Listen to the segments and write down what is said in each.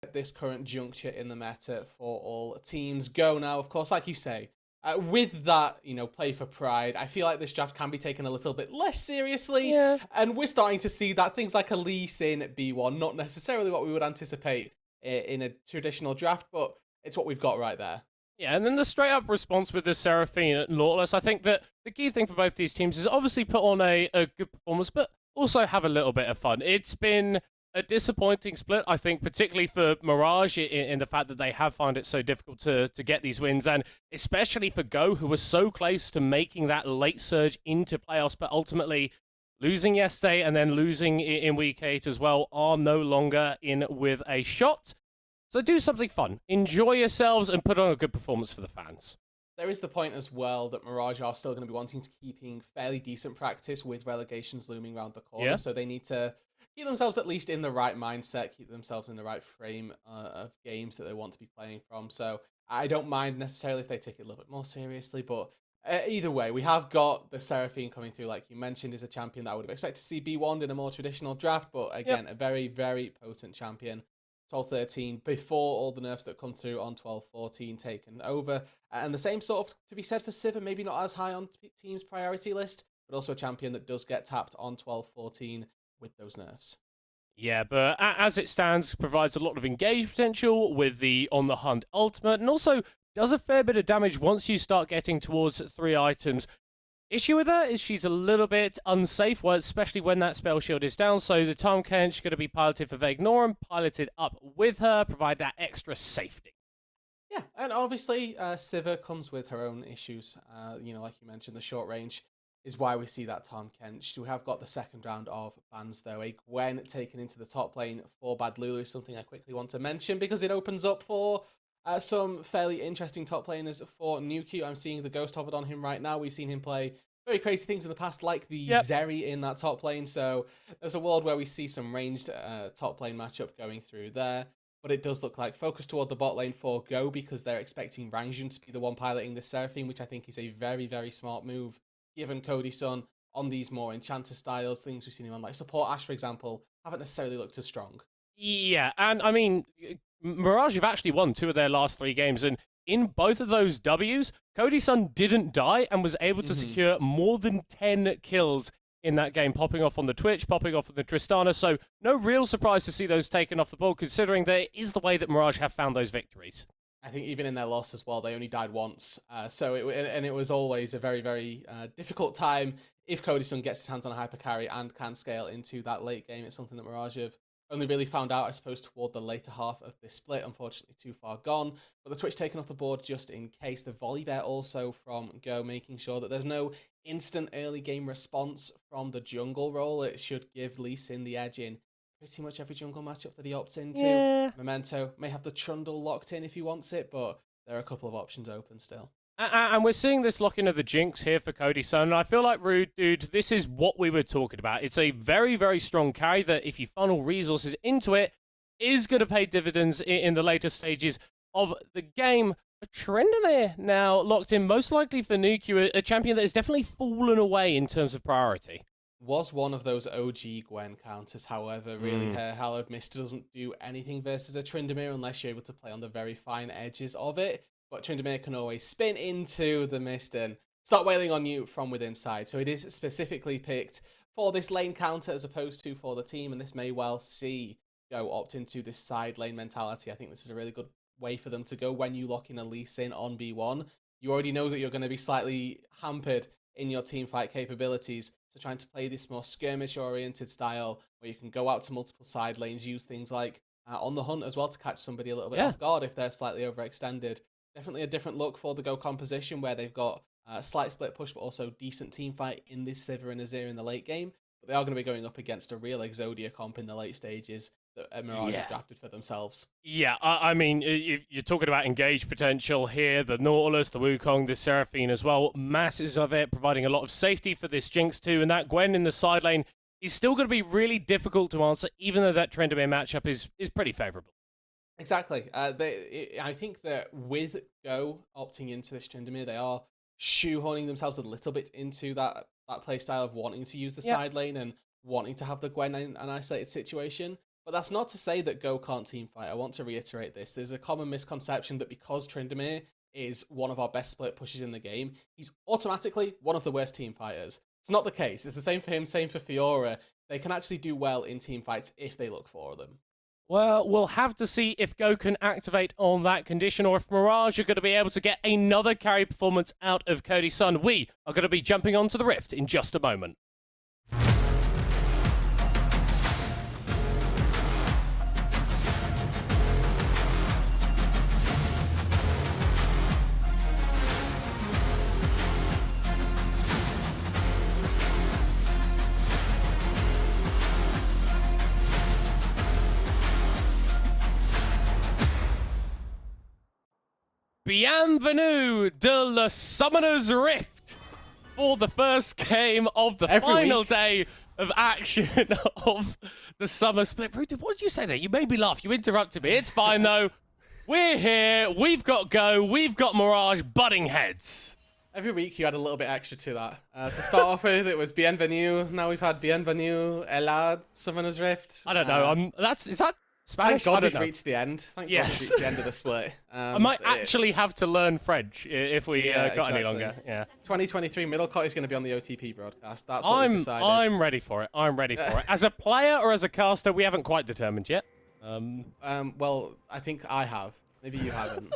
At this current juncture in the meta for all teams. Go now, of course, like you say, with that, play for pride, I feel like this draft can be taken a little bit less seriously. Yeah. And we're starting to see that things like a Lee Sin B1, not necessarily what we would anticipate in a traditional draft, but it's what we've got right there. Yeah, and then the straight up response with the Seraphine and Nautilus, I think that the key thing for both these teams is obviously put on a good performance, but also have a little bit of fun. It's been a disappointing split, I think, particularly for Mirage in the fact that they have found it so difficult to get these wins, and especially for Go, who was so close to making that late surge into playoffs, but ultimately losing yesterday and then losing in week 8 as well, are no longer in with a shot. So do something fun, enjoy yourselves, and put on a good performance for the fans. There is the point as well that Mirage are still going to be wanting to keeping fairly decent practice with relegations looming around the corner. Yeah. So they need to keep themselves at least in the right mindset, keep themselves in the right frame of games that they want to be playing from. So I don't mind necessarily if they take it a little bit more seriously, but either way, we have got the Seraphine coming through, like you mentioned, is a champion that I would have expected to see B1 in a more traditional draft, but again, a very, very potent champion. 12-13 before all the nerfs that come through on 12-14 taken over. And the same sort of to be said for Sivir, maybe not as high on team's priority list, but also a champion that does get tapped on 12-14 with those nerfs. Yeah, but as it stands, provides a lot of engage potential with the On the Hunt ultimate, and also does a fair bit of damage once you start getting towards 3 items. Issue with her is she's a little bit unsafe, especially when that spell shield is down, so the Tom Kench going to be piloted for Vegnorum, piloted up with her, provide that extra safety. Yeah, and obviously Sivir comes with her own issues. Like you mentioned, the short range is why we see that Tom Kench. We have got the second round of bans, though. A Gwen taken into the top lane for Bad Lulu is something I quickly want to mention because it opens up for some fairly interesting top laners for Nuke. I'm seeing the Ghost hovered on him right now. We've seen him play very crazy things in the past, like the Zeri in that top lane. So there's a world where we see some ranged top lane matchup going through there. But it does look like focus toward the bot lane for Go because they're expecting Rangjun to be the one piloting the Seraphine, which I think is a very, very smart move, given Cody Sun on these more Enchanter styles, things we've seen him on, like Support Ash, for example, haven't necessarily looked as strong. Yeah, and I mean, Mirage have actually won 2 of their last 3 games, and in both of those Ws, Cody Sun didn't die and was able to secure more than 10 kills in that game, popping off on the Twitch, popping off on the Tristana, so no real surprise to see those taken off the board, considering that it is the way that Mirage have found those victories. I think even in their loss as well, they only died once. It was always a very, very difficult time. If Cody Sun gets his hands on a hyper carry and can scale into that late game, it's something that Mirage have only really found out, I suppose, toward the later half of this split. Unfortunately, too far gone. But the Twitch taken off the board just in case. The volley bear also from Go, making sure that there's no instant early game response from the jungle role. It should give Lee Sin the edge in pretty much every jungle matchup that he opts into. Yeah. Memento may have the Trundle locked in if he wants it, but there are a couple of options open still. And we're seeing this lock-in of the Jinx here for Cody Sun, and I feel like, Rude, dude, this is what we were talking about. It's a very, very strong carry that, if you funnel resources into it, is going to pay dividends in the later stages of the game. Tryndamere now locked in, most likely for Nuke, a champion that has definitely fallen away in terms of priority. Was one of those OG Gwen counters, however, really her Hallowed Mist doesn't do anything versus a Tryndamere unless you're able to play on the very fine edges of it. But Tryndamere can always spin into the mist and start wailing on you from within side. So it is specifically picked for this lane counter as opposed to for the team, and this may well see Go opt into this side lane mentality. I think this is a really good way for them to go when you lock in a Lee Sin on B1. You already know that you're going to be slightly hampered in your team fight capabilities. So trying to play this more skirmish-oriented style where you can go out to multiple side lanes, use things like on the hunt as well to catch somebody a little bit off guard if they're slightly overextended. Definitely a different look for the Go composition where they've got a slight split push, but also decent team fight in this Sivir and Azir in the late game. But they are going to be going up against a real Exodia comp in the late stages that Mirage have drafted for themselves. Yeah, I mean, you're talking about engage potential here, the Nautilus, the Wukong, the Seraphine as well. Masses of it, providing a lot of safety for this Jinx too, and that Gwen in the side lane is still going to be really difficult to answer, even though that Tryndamere matchup is pretty favourable. Exactly. I think that with Go opting into this Tryndamere, they are shoehorning themselves a little bit into that playstyle of wanting to use the side lane and wanting to have the Gwen in an isolated situation. But that's not to say that Go can't teamfight. I want to reiterate this. There's a common misconception that because Tryndamere is one of our best split pushers in the game, he's automatically one of the worst team fighters. It's not the case. It's the same for him, same for Fiora. They can actually do well in team fights if they look for them. Well, we'll have to see if Go can activate on that condition, or if Mirage are going to be able to get another carry performance out of Cody Sun. We are going to be jumping onto the Rift in just a moment. Bienvenue de la Summoner's Rift for the first game of the final day of action of the Summer Split. What did you say there? You made me laugh. You interrupted me. It's fine, though. We're here. We've got Go. We've got Mirage butting heads. Every week you add a little bit extra to that. To start off with, it was Bienvenue. Now we've had Bienvenue, Elad, Summoner's Rift. I don't know. Is that Spanish? Thank God we've reached the end. Thank God we've reached the end of the split. I might actually have to learn French if we got exactly. any longer. Yeah. 2023 Middlecott is going to be on the OTP broadcast. That's what we've decided. I'm ready for it. I'm ready for it. As a player or as a caster, we haven't quite determined yet. Well, I think I have. Maybe you haven't.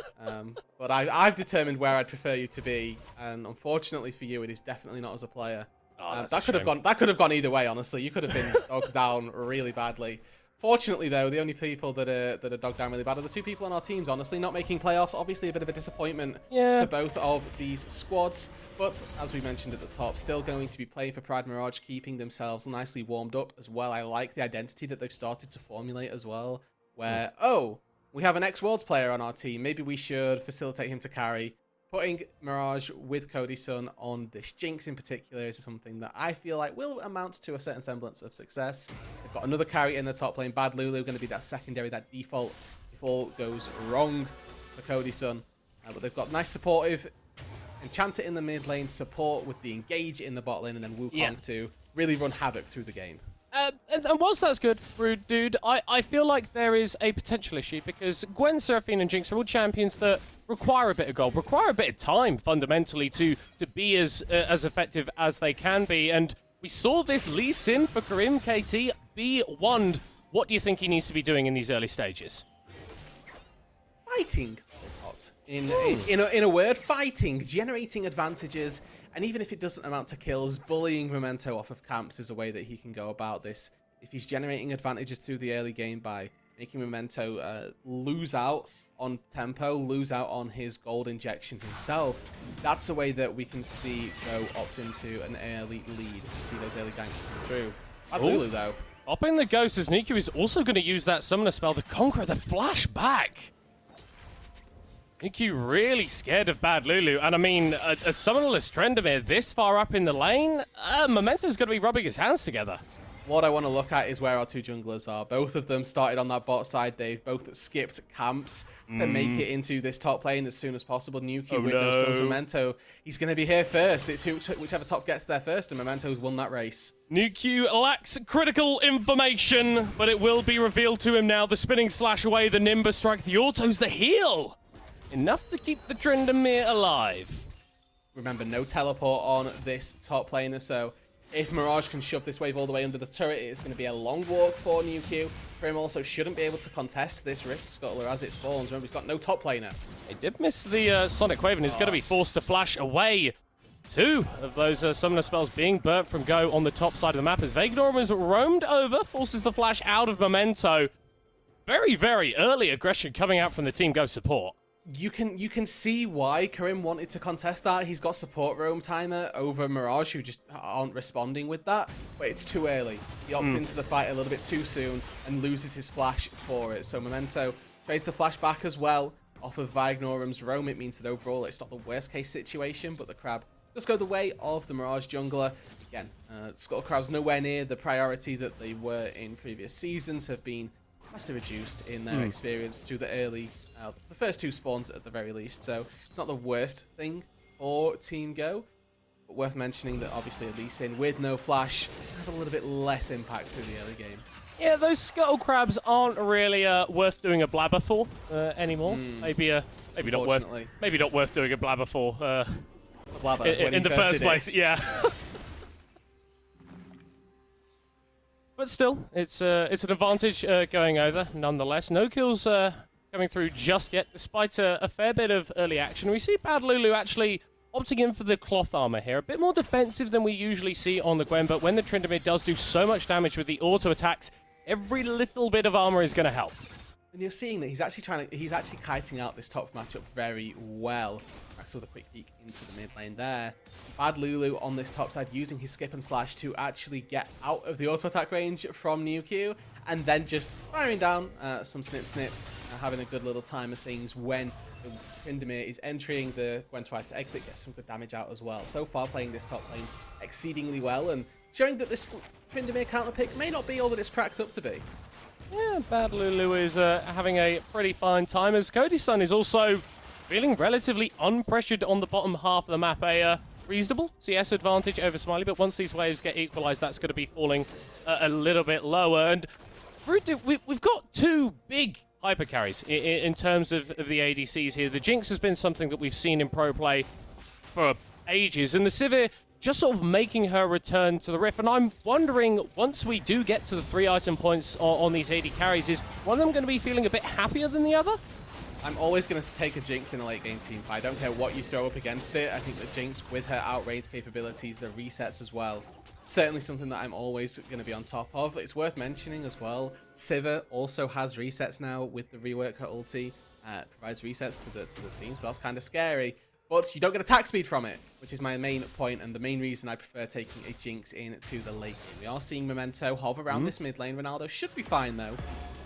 But I've determined where I'd prefer you to be, and unfortunately for you, it is definitely not as a player. That could have gone either way. Honestly, you could have been dogged down really badly. Fortunately, though, the only people that are dogged down really bad are the two people on our teams, honestly. Not making playoffs, obviously a bit of a disappointment to both of these squads. But, as we mentioned at the top, still going to be playing for Pride Mirage, keeping themselves nicely warmed up as well. I like the identity that they've started to formulate as well, where, we have an ex-Worlds player on our team. Maybe we should facilitate him to carry. Putting Mirage with Cody Sun on this Jinx in particular is something that I feel like will amount to a certain semblance of success. They've got another carry in the top lane. Bad Lulu going to be that secondary, that default if all goes wrong for Cody Sun. But they've got nice supportive Enchanter in the mid lane, support with the Engage in the bot lane, and then Wukong to really run havoc through the game. And whilst that's good, Rude Dude, I feel like there is a potential issue because Gwen, Seraphine, and Jinx are all champions that require a bit of gold, require a bit of time, fundamentally, to be as effective as they can be. And we saw this Lee Sin for Karim KT be won. What do you think he needs to be doing in these early stages? Fighting. In a word, fighting, generating advantages. And even if it doesn't amount to kills, bullying Memento off of camps is a way that he can go about this. If he's generating advantages through the early game by making Memento lose out on tempo, lose out on his gold injection himself, that's a way that we can see Go opt into an early lead. See those early ganks come through. Bad Lulu, though. Popping the Ghost as Niku is also going to use that Summoner spell to conquer the flashback. Niku really scared of Bad Lulu, and I mean, a summonerless Tryndamere this far up in the lane, Memento's going to be rubbing his hands together. What I want to look at is where our two junglers are. Both of them started on that bot side. They've both skipped camps to make it into this top lane as soon as possible. Nuki with those stones. Memento, he's going to be here first. It's whichever top gets there first, and Memento's won that race. Nuki lacks critical information, but it will be revealed to him now. The spinning slash away, the Nimbus strike, the autos, the heal. Enough to keep the Tryndamere alive. Remember, no teleport on this top laner, so if Mirage can shove this wave all the way under the turret, it's going to be a long walk for Nuki. Prim also shouldn't be able to contest this Rift Scuttler as it spawns. Remember, he's got no top laner. He did miss the Sonic Wave and is going to be forced to flash away. Two of those summoner spells being burnt from Go on the top side of the map as Vagnorum is roamed over, forces the flash out of Memento. Very, very early aggression coming out from the Team Go support. You can see why Karim wanted to contest that. He's got support roam timer over Mirage, who just aren't responding with that. But it's too early. He opts into the fight a little bit too soon and loses his flash for it. So Memento trades the flash back as well off of Vignorum's roam. It means that overall it's not the worst case situation, but the Crab does go the way of the Mirage jungler. Again, Scuttle Crab's nowhere near the priority that they were in previous seasons, have been massively reduced in their experience through the early, the first two spawns at the very least. So it's not the worst thing for Team Go, but worth mentioning that obviously Lee Sin with no flash have a little bit less impact through the early game. Yeah, those scuttle crabs aren't really worth doing a blabber for anymore. Maybe not worth doing a blabber for Blabber, in the first place. Yeah. But still, it's an advantage going over, nonetheless. No kills coming through just yet, despite a fair bit of early action. We see Bad Lulu actually opting in for the cloth armor here. A bit more defensive than we usually see on the Gwen, but when the Tryndamere does do so much damage with the auto attacks, every little bit of armor is going to help. And you're seeing that he's actually kiting out this top matchup very well. Rax with a quick peek into the mid lane there. Bad Lulu on this top side using his skip and slash to actually get out of the auto attack range from NewQ, and then just firing down some snips, having a good little time of things when the Tryndamere is entering. The Gwen tries to exit, get some good damage out as well. So far playing this top lane exceedingly well and showing that this Tryndamere counter pick may not be all that it's cracked up to be. Yeah, Bad Lulu is having a pretty fine time, as Cody-san is also feeling relatively unpressured on the bottom half of the map. A reasonable CS advantage over Smiley, but once these waves get equalized, that's going to be falling a little bit lower. And we've got two big hyper carries in terms of the ADCs here. The Jinx has been something that we've seen in pro play for ages, and the Sivir just sort of making her return to the Rift. And I'm wondering, once we do get to the 3 item points on these AD carries, is one of them going to be feeling a bit happier than the other? I'm always going to take a Jinx in a late game team fight. I don't care what you throw up against it. I think the Jinx, with her outrage capabilities, the resets as well, certainly something that I'm always going to be on top of. It's worth mentioning as well, Sivir also has resets now with the rework. Her ulti provides resets to the team, so that's kind of scary. But you don't get attack speed from it, which is my main point and the main reason I prefer taking a Jinx into the late game. We are seeing Memento hover around this mid lane. Ronaldo should be fine though.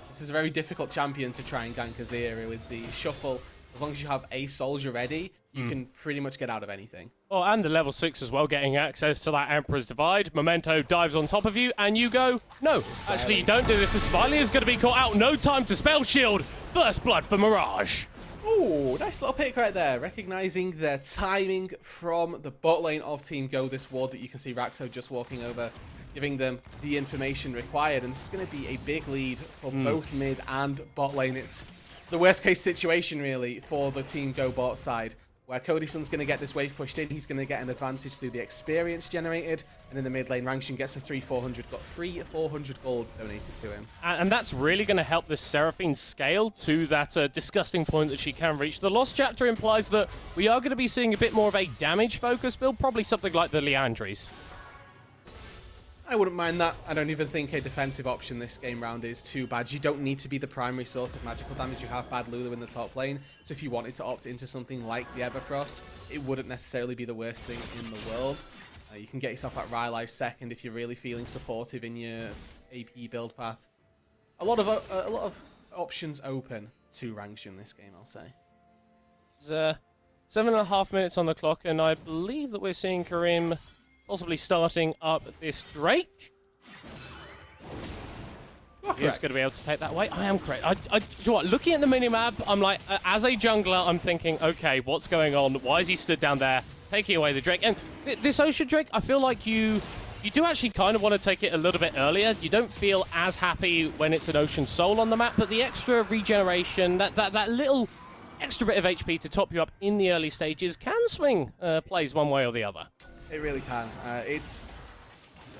This is a very difficult champion to try and gank Azira with the shuffle. As long as you have a soldier ready, you can pretty much get out of anything. Oh, and the level 6 as well, getting access to that Emperor's Divide. Memento dives on top of you, and you go, no, actually you don't do this. As Smiley is going to be caught out. No time to spell shield. First blood for Mirage. Ooh, nice little pick right there. Recognizing the timing from the bot lane of Team Go, this ward that you can see Raxo just walking over, giving them the information required. And this is going to be a big lead for both mid and bot lane. It's the worst case situation, really, for the Team Go bot side, where Cody-san's going to get this wave pushed in. He's going to get an advantage through the experience generated. And in the mid lane, Rangshin gets a 3,400, got 3,400 gold donated to him. And that's really going to help the Seraphine scale to that disgusting point that she can reach. The Lost Chapter implies that we are going to be seeing a bit more of a damage-focused build, probably something like the Liandry's. I wouldn't mind that. I don't even think a defensive option this game round is too bad. You don't need to be the primary source of magical damage. You have Bad Lulu in the top lane, so if you wanted to opt into something like the Everfrost, it wouldn't necessarily be the worst thing in the world. You can get yourself that Rylai second if you're really feeling supportive in your AP build path. A lot of options open to Rangshin this game, I'll say. There's 7.5 minutes on the clock, and I believe that we're seeing Karim possibly starting up this Drake. He's going to be able to take that away. I am correct. You know what, looking at the minimap, I'm like, as a jungler, I'm thinking, okay, what's going on? Why is he stood down there, taking away the Drake? And this Ocean Drake, I feel like you do actually kind of want to take it a little bit earlier. You don't feel as happy when it's an Ocean Soul on the map, but the extra regeneration, that little extra bit of HP to top you up in the early stages can swing plays one way or the other. It really can. It's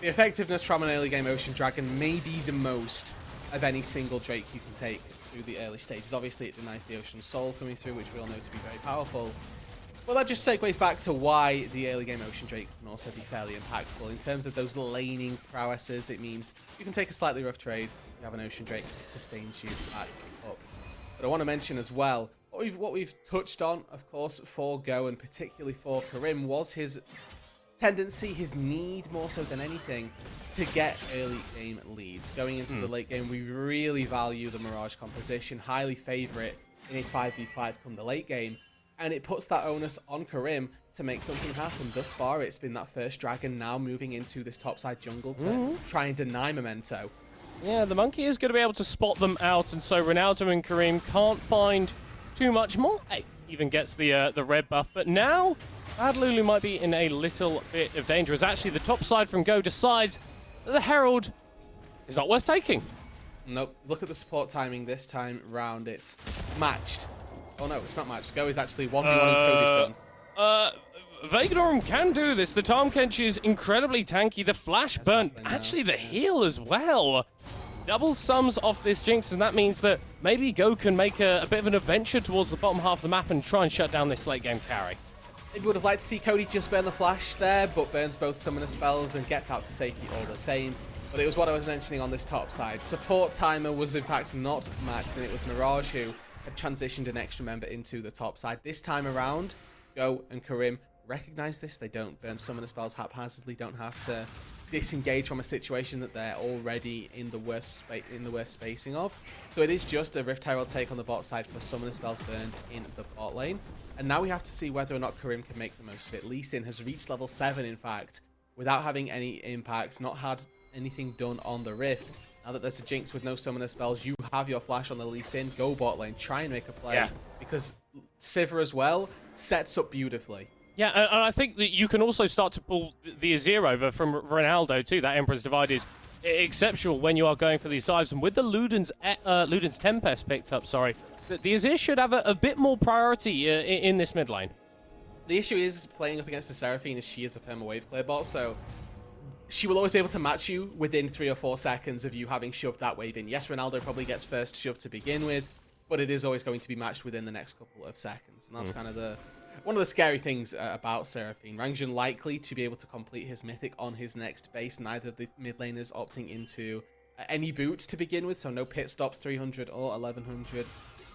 the effectiveness from an early game Ocean Dragon may be the most of any single Drake you can take through the early stages. Obviously, it denies the Ocean Soul coming through, which we all know to be very powerful. Well, that just segues back to why the early game Ocean Drake can also be fairly impactful. In terms of those laning prowesses, it means you can take a slightly rough trade, you have an Ocean Drake, it sustains you back up. But I want to mention as well, what we've touched on, of course, for Go, and particularly for Karim, was his tendency, his need more so than anything, to get early game leads. Going into the late game, we really value the Mirage composition, highly favor it in a 5v5 come the late game, and it puts that onus on Karim to make something happen. Thus far, it's been that first dragon, now moving into this topside jungle to try and deny Memento. Yeah, the Monkey is going to be able to spot them out, and so Ronaldo and Karim can't find too much more. Hey, even gets the red buff, but now Bad Lulu might be in a little bit of danger, as actually the top side from Go decides that the Herald is not worth taking. Nope. Look at the support timing this time round. It's matched. Oh no, it's not matched. Go is actually 1v1 Cody Sun. Vagnorum can do this. The Tahm Kench is incredibly tanky. The flash burn, actually the heal as well. Double sums off this Jinx, and that means that maybe Go can make a bit of an adventure towards the bottom half of the map and try and shut down this late game carry. Maybe would have liked to see Cody just burn the flash there, but burns both summoner spells and gets out to safety all the same. But it was what I was mentioning on this top side. Support timer was in fact not matched, and it was Mirage who had transitioned an extra member into the top side. This time around, Go and Karim recognize this. They don't burn summoner spells haphazardly, don't have to disengage from a situation that they're already in the worst spacing of. So it is just a Rift Herald take on the bot side for summoner spells burned in the bot lane. And now we have to see whether or not Karim can make the most of it. Lee Sin has reached level 7, in fact, without having any impacts, not had anything done on the Rift. Now that there's a Jinx with no summoner spells, you have your flash on the Lee Sin. Go bot lane, try and make a play. Because Sivir as well sets up beautifully. Yeah, and I think that you can also start to pull the Azir over from Ronaldo too. That Emperor's Divide is exceptional when you are going for these dives. And with the Luden's Tempest picked up, the Azir should have a bit more priority in this mid lane. The issue is playing up against the Seraphine as she is a perma wave clear bot, so she will always be able to match you within 3 or 4 seconds of you having shoved that wave in. Yes, Ronaldo probably gets first shove to begin with, but it is always going to be matched within the next couple of seconds. And that's kind of one of the scary things about Seraphine. Rangjun likely to be able to complete his mythic on his next base. Neither of the mid laners opting into any boots to begin with, so no pit stops, 300 or 1100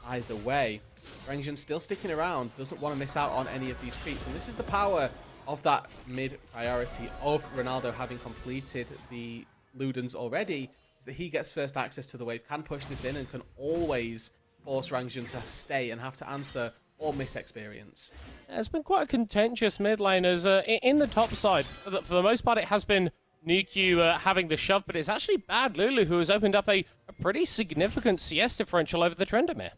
either way. Rangjun still sticking around, doesn't want to miss out on any of these creeps, and this is the power of that mid priority of Ronaldo having completed the Ludens already, is that he gets first access to the wave, can push this in, and can always force Rangjun to stay and have to answer or miss experience. It's been quite a contentious mid laners in the top side. For the most part, it has been Nuku having the shove, but it's actually Bad Lulu who has opened up a pretty significant CS differential over the Tryndamere.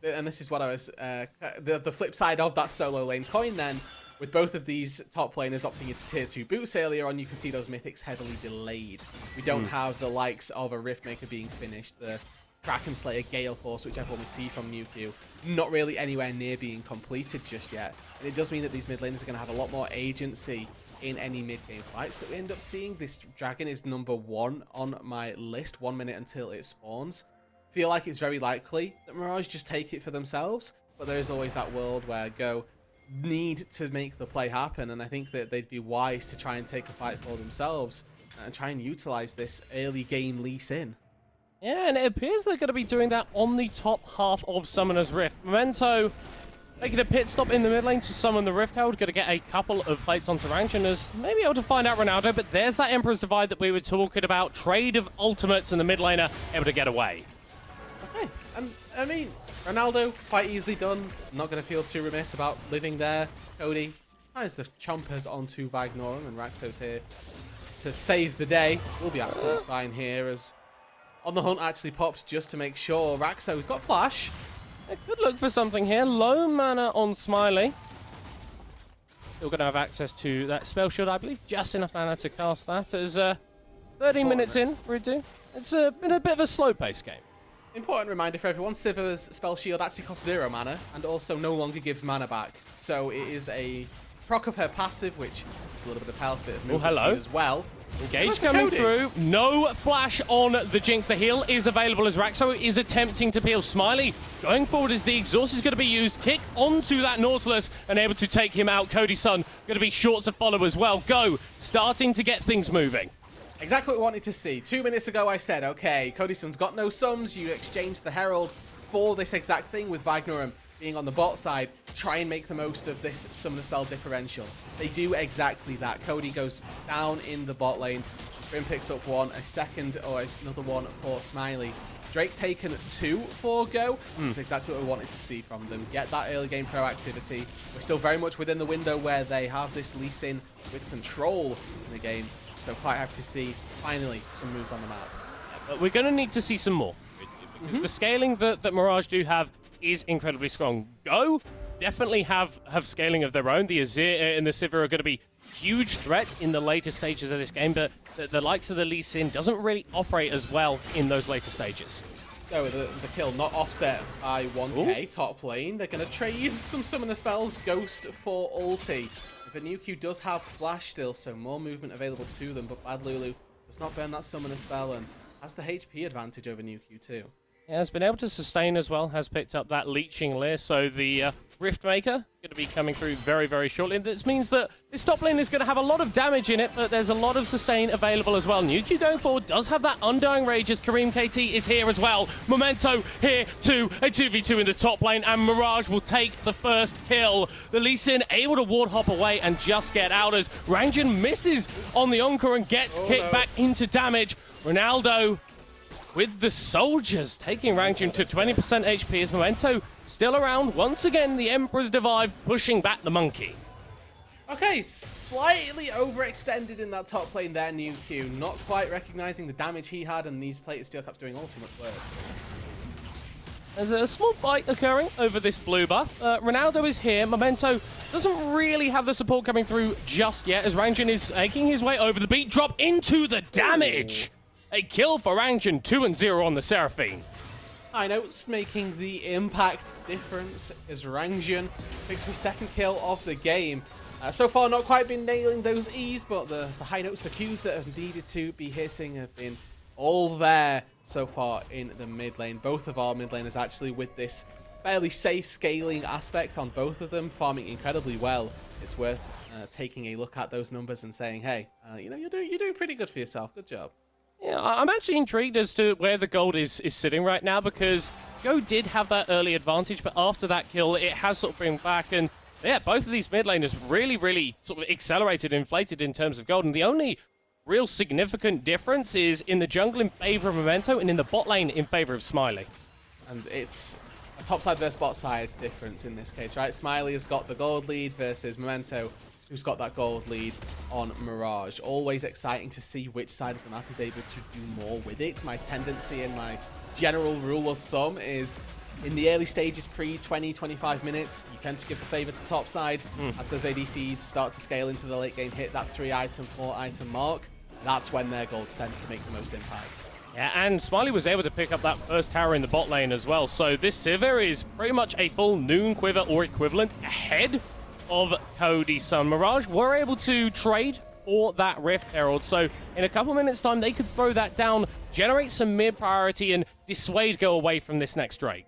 And this is what I was, the flip side of that solo lane coin then, with both of these top laners opting into tier 2 boots earlier on, you can see those mythics heavily delayed. We don't have the likes of a Riftmaker being finished, the Kraken Slayer Gale Force, whichever one we see from Nuku, not really anywhere near being completed just yet. And it does mean that these mid laners are going to have a lot more agency in any mid-game fights that we end up seeing. This dragon is number 1 on my list, 1 minute until it spawns. Feel like it's very likely that Mirage just take it for themselves, but there is always that world where Go need to make the play happen, and I think that they'd be wise to try and take a fight for themselves and try and utilize this early game Lee Sin. Yeah, and it appears they're going to be doing that on the top half of Summoner's Rift. Memento making a pit stop in the mid lane to summon the Rift Herald, going to get a couple of plates onto Rangjun as maybe able to find out Ronaldo, but there's that Emperor's Divide that we were talking about. Trade of ultimates, and the mid laner able to get away. Okay, and I mean, Ronaldo, quite easily done. I'm not going to feel too remiss about living there. Cody ties the chompers onto Vagnorum, and Raxo's here to save the day. We'll be absolutely fine here as On the Hunt actually pops just to make sure. Raxo's got flash. A good look for something here. Low mana on Smiley. Still going to have access to that spell shield, I believe. Just enough mana to cast that. As 30 minutes in, Rudu. It's been a bit of a slow-paced game. Important reminder for everyone, Sivir's spell shield actually costs 0 mana and also no longer gives mana back. So it is a proc of her passive, which is a little bit of health, bit of movement speed as well. Engage coming through. No flash on the Jinx. The heal is available as Raxo is attempting to peel. Smiley going forward as the exhaust is going to be used. Kick onto that Nautilus and able to take him out. Cody Sun going to be short to follow as well. Go starting to get things moving. Exactly what we wanted to see. 2 minutes ago I said, okay, Cody Sun's got no sums. You exchange the Herald for this exact thing with Vagnorum being on the bot side. Try and make the most of this Summoner Spell differential. They do exactly that. Cody goes down in the bot lane. Grim picks up one, a second or another one for Smiley. Drake taken 2 for Go. That's exactly what we wanted to see from them. Get that early game proactivity. We're still very much within the window where they have this Lee Sin with control in the game. So quite happy to see, finally, some moves on the map. But we're going to need to see some more. Because the scaling that Mirage do have is incredibly strong. Go definitely have scaling of their own. The Azir and the Sivir are going to be huge threat in the later stages of this game, but the likes of the Lee Sin doesn't really operate as well in those later stages. So the kill not offset by 1k. Ooh. Top lane. They're going to trade some summoner spells, Ghost for ulti. But Nuke does have flash still, so more movement available to them, but Bad Lulu does not burn that summoner spell and has the HP advantage over Nuke too. Yeah, has been able to sustain as well, has picked up that leeching layer, so the Riftmaker going to be coming through very, very shortly. This means that this top lane is going to have a lot of damage in it, but there's a lot of sustain available as well. Nuke going forward does have that Undying Rage as Kareem KT is here as well. Memento here too, a 2v2 in the top lane, and Mirage will take the first kill. The Lee Sin able to ward hop away and just get out as Rangjin misses on the Encore and gets kicked back into damage. Ronaldo with the soldiers taking Rangjin to 20% HP as Memento still around. Once again, the Emperor's Divide pushing back the monkey. Okay, slightly overextended in that top lane there, Nuke. Not quite recognizing the damage he had, and these plated steel caps doing all too much work. There's a small fight occurring over this blue buff. Ronaldo is here. Memento doesn't really have the support coming through just yet as Rangjin is making his way over the beat. Drop into the damage. Ooh. A kill for Rangjin, 2-0 on the Seraphine. High notes making the impact difference as Rangjin picks up his second kill of the game. So far, not quite been nailing those E's, but the high notes, the Qs that have needed to be hitting have been all there so far in the mid lane. Both of our mid laners actually with this fairly safe scaling aspect on both of them, farming incredibly well. It's worth taking a look at those numbers and saying, hey, you know, you're doing pretty good for yourself. Good job. Yeah, I'm actually intrigued as to where the gold is sitting right now, because Joe did have that early advantage, but after that kill, it has sort of been back, and yeah, both of these mid laners really sort of accelerated, inflated in terms of gold, and the only real significant difference is in the jungle in favor of Memento and in the bot lane in favor of Smiley. And it's a top side versus bot side difference in this case, right? Smiley has got the gold lead versus Memento, who's got that gold lead on Mirage. Always exciting to see which side of the map is able to do more with it. My tendency and my general rule of thumb is in the early stages, pre-20-25 minutes, you tend to give the favor to top side. As those ADCs start to scale into the late game, hit that 3-item, 4-item mark, that's when their gold tends to make the most impact. Yeah, and Smiley was able to pick up that first tower in the bot lane as well, so this Sivir is pretty much a full noon quiver or equivalent ahead of Cody Sun. Mirage were able to trade for that Rift Herald, so in a couple minutes time they could throw that down, generate some mid priority and dissuade go away from this next Drake.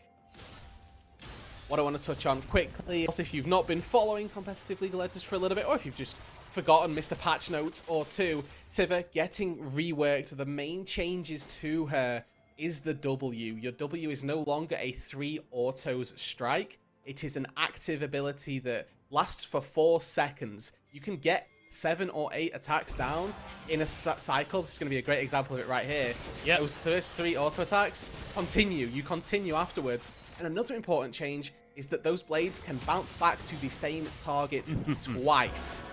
What I want to touch on quickly, also if you've not been following competitive League of Legends for a little bit, or if you've just forgotten, missed a patch note or two, Sivir getting reworked. The main changes to her is the W. Your W is no longer a 3 autos strike. It is an active ability that lasts for 4 seconds. You can get 7 or 8 attacks down in a cycle. This is going to be a great example of it right here. Yep. Those first 3 auto attacks continue. You continue afterwards. And another important change is that those blades can bounce back to the same target twice.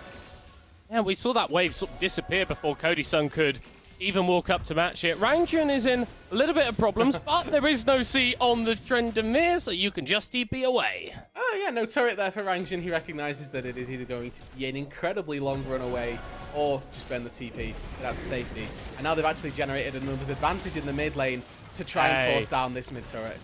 Yeah, we saw that wave sort of disappear before Cody Sun could even walk up to match it. Rangjin is in a little bit of problems, but there is no C on the Tryndamere, so you can just TP away. Oh yeah, no turret there for Rangjin. He recognizes that it is either going to be an incredibly long run away or just burn the TP, get out to safety. And now they've actually generated a numbers advantage in the mid lane to try and force down this mid turret.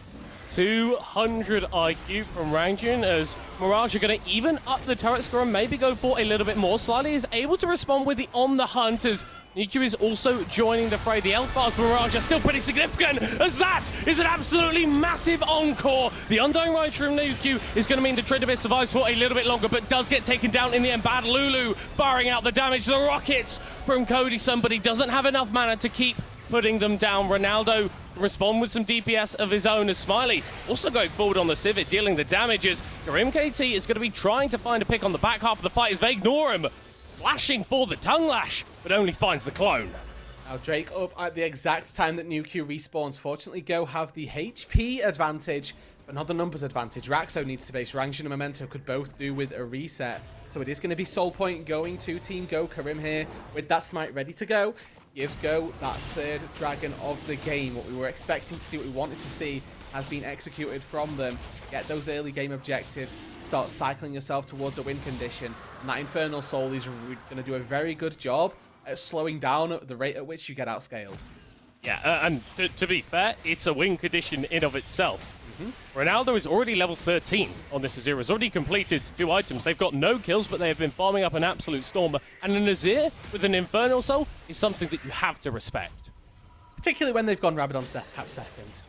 200 IQ from Rangjin as Mirage are going to even up the turret score and maybe go for a little bit more. Slightly is able to respond with the On the Hunt as Niku is also joining the fray. The elf bars for Mirage are still pretty significant as that is an absolutely massive encore. The Undying Rage from Niku is going to mean the Tryndamere survives for a little bit longer but does get taken down in the end. Bad Lulu firing out the damage. The rockets from Cody Sun, but he doesn't have enough mana to keep putting them down. Ronaldo respond with some DPS of his own as Smiley also going forward on the Civic, dealing the damages. Karim KT is going to be trying to find a pick on the back half of the fight as they ignore him. Flashing for the tongue lash, but only finds the clone. Now Drake up at the exact time that Nuke respawns. Fortunately, Go have the HP advantage, but not the numbers advantage. Raxo needs to base. Rangjin and Memento could both do with a reset. So it is going to be Soul Point going to Team Go. Karim here with that smite ready to go. Gives Go that third dragon of the game. What we were expecting to see, what we wanted to see. has been executed from them. Get those early game objectives, start cycling yourself towards a win condition, and that Infernal Soul is going to do a very good job at slowing down the rate at which you get outscaled. Yeah, and to be fair, it's a win condition in of itself. Ronaldo is already level 13 on this Azir. Has already completed 2 items. They've got no kills, but they have been farming up an absolute storm. And an Azir with an Infernal Soul is something that you have to respect. Particularly when they've gone Rabadon's Death Cap second.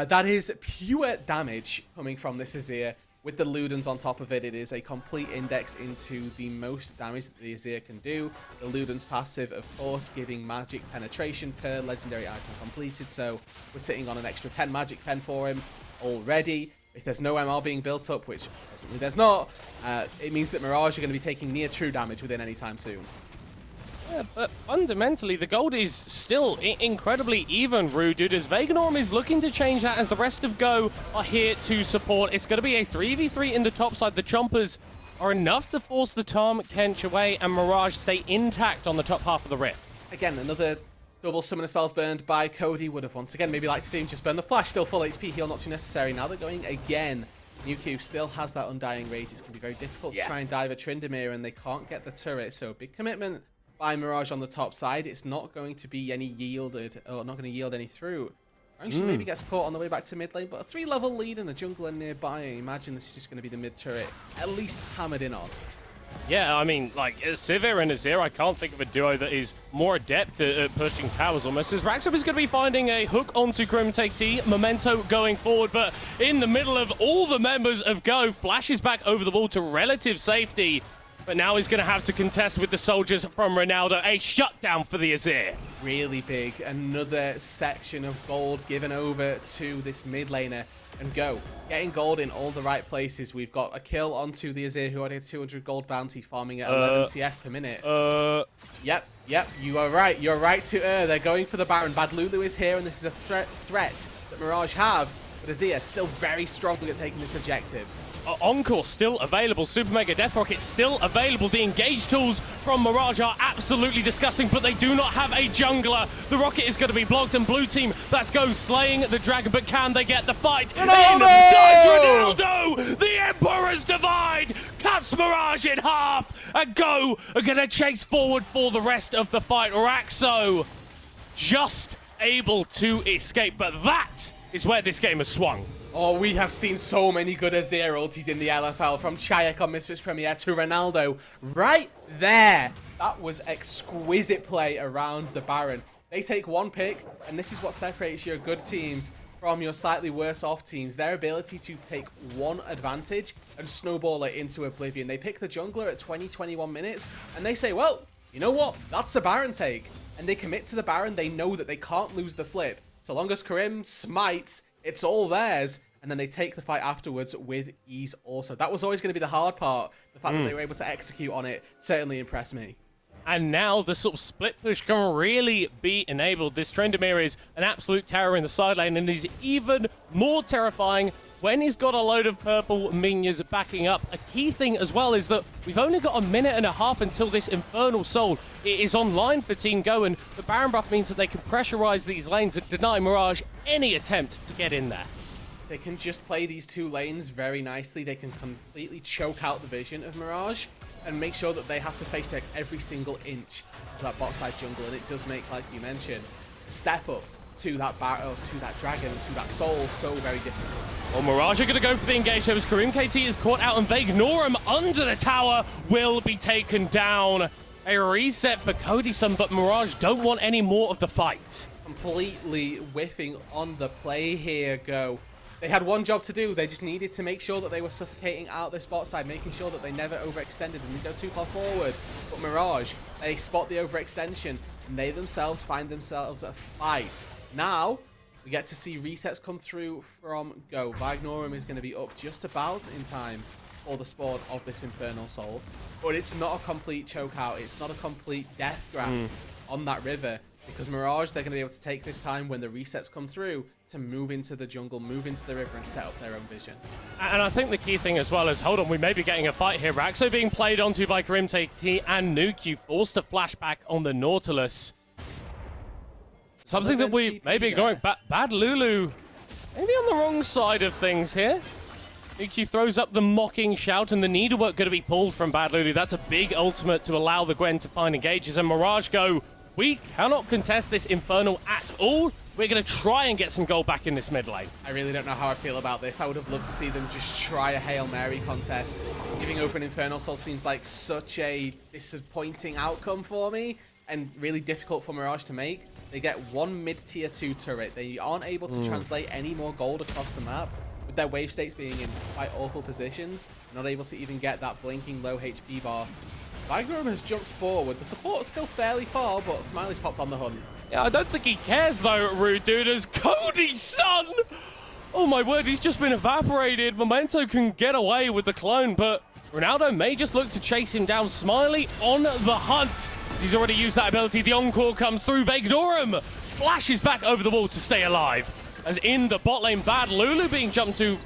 That is pure damage coming from this Azir. With the Ludens on top of it, it is a complete index into the most damage that the Azir can do. The Ludens passive, of course, giving magic penetration per legendary item completed. So we're sitting on an extra 10 magic pen for him already. If there's no MR being built up, which presently there's not, it means that Mirage are going to be taking near true damage within any time soon. Yeah, but fundamentally, the gold is still incredibly even, Rude, dude, as Veganorm is looking to change that as the rest of Go are here to support. It's going to be a 3v3 in the top side. The Chompers are enough to force the Tom Kench away and Mirage stay intact on the top half of the Rift. Again, another double summoner spells burned by Cody. Would have once again maybe liked to see him just burn the flash. Still full HP heal, not too necessary. Now they're going again. NewQ still has that Undying Rage. It's going to be very difficult to try and dive a Tryndamere, and they can't get the turret. So big commitment by Mirage on the top side. It's not going to be any yielded, or not going to yield any through. Actually, maybe gets caught on the way back to mid lane, but a 3-level lead and a jungler nearby. I imagine this is just going to be the mid turret, at least hammered in on. Yeah, I mean, like, Sivir and Azir, I can't think of a duo that is more adept at pushing towers almost, as Raxo is going to be finding a hook onto Take T, Memento going forward, but in the middle of all the members of Go, flashes back over the wall to relative safety, but now he's going to have to contest with the soldiers from Ronaldo. A shutdown for the Azir. Really big. Another section of gold given over to this mid laner. And Go, getting gold in all the right places. We've got a kill onto the Azir, who had a 200 gold bounty, farming at 11 CS per minute. Yep, you are right. You're right to They're going for the Baron. Bad Lulu is here, and this is a threat that Mirage have. But Azir still very strongly at taking this objective. Encore still available. Super Mega Death Rocket still available. The engage tools from Mirage are absolutely disgusting, but they do not have a jungler. The rocket is going to be blocked, and blue team, let's go, slaying the dragon, but can they get the fight? Ronaldo! In dies Ronaldo! The Emperor's Divide cuts Mirage in half, and Go are going to chase forward for the rest of the fight. Raxo just able to escape, but that is where this game has swung. Oh, we have seen so many good Azir ultis in the LFL, from Chayek on Misfits Premier to Ronaldo. Right there. That was exquisite play around the Baron. They take one pick, and this is what separates your good teams from your slightly worse off teams. Their ability to take one advantage and snowball it into oblivion. They pick the jungler at 20-21 minutes, and they say, well, you know what? That's the Baron take. And they commit to the Baron. They know that they can't lose the flip. So long as Karim smites, it's all theirs, and then they take the fight afterwards with ease also. That was always going to be the hard part. The fact that they were able to execute on it certainly impressed me. And now the sort of split push can really be enabled. This Tryndamere is an absolute terror in the side lane, and is even more terrifying when he's got a load of purple minions backing up. A key thing as well is that we've only got a minute and a half until this Infernal Soul is online for Team Go, and the Baron buff means that they can pressurize these lanes and deny Mirage any attempt to get in there. They can just play these two lanes very nicely. They can completely choke out the vision of Mirage and make sure that they have to face check every single inch of that bot side jungle. And it does make, like you mentioned, step up to that Barros, to that Dragon, to that Soul so very difficult. Well, Mirage are going to go for the engage. As Karim KT is caught out, and they ignore him under the tower, will be taken down. A reset for Cody-san, but Mirage don't want any more of the fight. Completely whiffing on the play here, Go. They had one job to do. They just needed to make sure that they were suffocating out this bot side, making sure that they never overextended and didn't go too far forward. But Mirage, they spot the overextension, and they themselves find themselves a fight. Now, we get to see resets come through from Go. Vignorum is going to be up just about in time for the spawn of this Infernal Soul. But it's not a complete choke out. It's not a complete death grasp on that river. Because Mirage, they're going to be able to take this time when the resets come through to move into the jungle, move into the river, and set up their own vision. And I think the key thing as well is, hold on, we may be getting a fight here. Raxo being played onto by Karim KT and NewQ, forced to flash back on the Nautilus. Something that we may be ignoring. Bad Lulu maybe on the wrong side of things here. Nuki throws up the mocking shout, and the needlework going to be pulled from Bad Lulu. That's a big ultimate to allow the Gwen to find engages, and Mirage go, we cannot contest this Infernal at all. We're going to try and get some gold back in this mid lane. I really don't know how I feel about this. I would have loved to see them just try a Hail Mary contest. Giving over an Infernal Soul seems like such a disappointing outcome for me, and really difficult for Mirage to make. They get one mid-tier 2 turret. They aren't able to translate any more gold across the map, with their wave states being in quite awful positions, not able to even get that blinking low HP bar. Vigrum has jumped forward. The support's still fairly far, but Smiley's popped on the hunt. Yeah, I don't think he cares though, Rude Dude, as Cody's son! Oh my word, he's just been evaporated. Memento can get away with the clone, but Ronaldo may just look to chase him down. Smiley on the hunt. He's already used that ability. The encore comes through. Vegnorum flashes back over the wall to stay alive. As in the bot lane, Bad Lulu being jumped to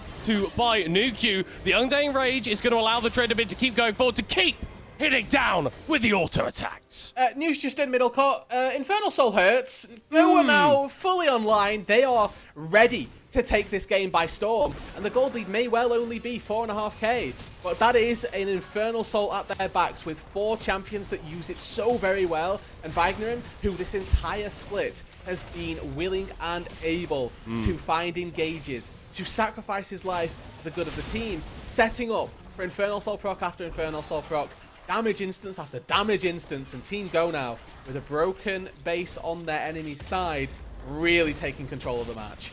by Nuke. The Undying Rage is going to allow the Trader to keep going forward, to keep hitting down with the auto attacks. News just in middle court. Infernal Soul hurts. They are now fully online. They are ready to take this game by storm. And the gold lead may well only be 4.5k. But that is an Infernal Soul at their backs with 4 champions that use it so very well. And Vignerum, who this entire split has been willing and able to find engages, to sacrifice his life for the good of the team, setting up for Infernal Soul proc after Infernal Soul proc. Damage instance after damage instance, and Team Go now, with a broken base on their enemy's side, really taking control of the match.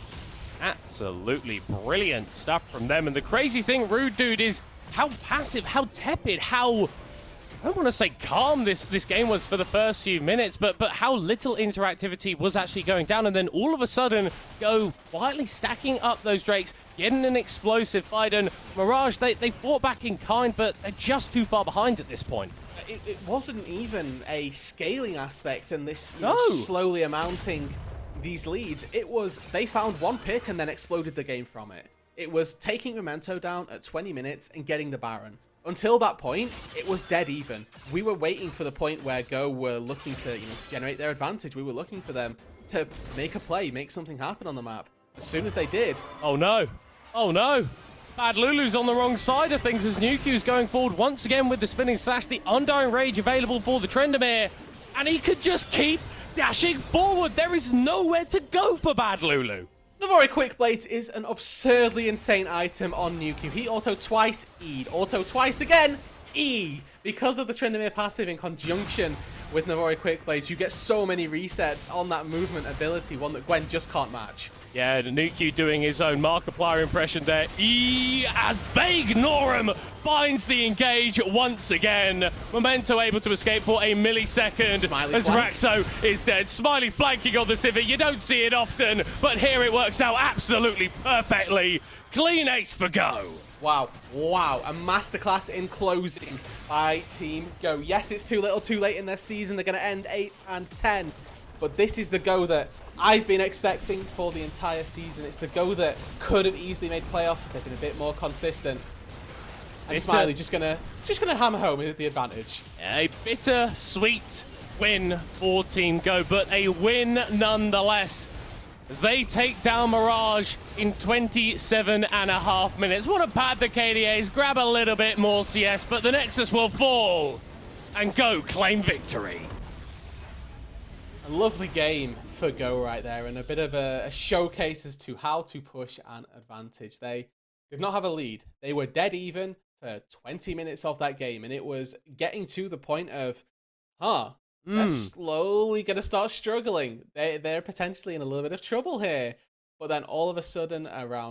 Absolutely brilliant stuff from them. And the crazy thing, Rude Dude, is how passive, how tepid, how, I don't want to say calm this game was for the first few minutes, but how little interactivity was actually going down. And then all of a sudden, Go quietly stacking up those Drakes, getting an explosive fight. And Mirage, they fought back in kind, but they're just too far behind at this point. It wasn't even a scaling aspect and this No. slowly amounting these leads. It was, they found one pick and then exploded the game from it. It was taking Memento down at 20 minutes and getting the Baron. Until that point, it was dead even. We were waiting for the point where Go were looking to, generate their advantage. We were looking for them to make a play, make something happen on the map. As soon as they did... Oh no. Oh no. Bad Lulu's on the wrong side of things as Nuku's going forward once again with the spinning slash. The Undying Rage available for the Trendamere. And he could just keep dashing forward. There is nowhere to go for Bad Lulu. Navori Quick Blade is an absurdly insane item on Nuke. He auto twice, E'd. Auto twice again, E. Because of the Trendamere passive in conjunction with Navori Quick Blades, you get so many resets on that movement ability, one that Gwen just can't match. Yeah, Nuke doing his own Markiplier impression there. E as Vegnorum finds the engage once again. Memento able to escape for a millisecond. Smiley as flank. Raxo is dead. Smiley flanking on the Civic. You don't see it often, but here it works out absolutely perfectly. Clean ace for Go. Wow, wow, a masterclass in closing by Team Go. Yes, it's too little too late in their season. They're going to end 8 and 10. But this is the Go that I've been expecting for the entire season. It's the Go that could have easily made playoffs if they've been a bit more consistent. And It's Smiley just gonna hammer home the advantage. A bitter-sweet win for Team Go, but a win nonetheless. As they take down Mirage in 27.5 minutes. What a pad the KDAs, grab a little bit more CS, but the Nexus will fall. And Go claim victory. A lovely game for Go right there, and a bit of a showcase as to how to push an advantage. They did not have a lead. They were dead even for 20 minutes of that game, and it was getting to the point of, they're slowly going to start struggling. They're potentially in a little bit of trouble here. But then all of a sudden, around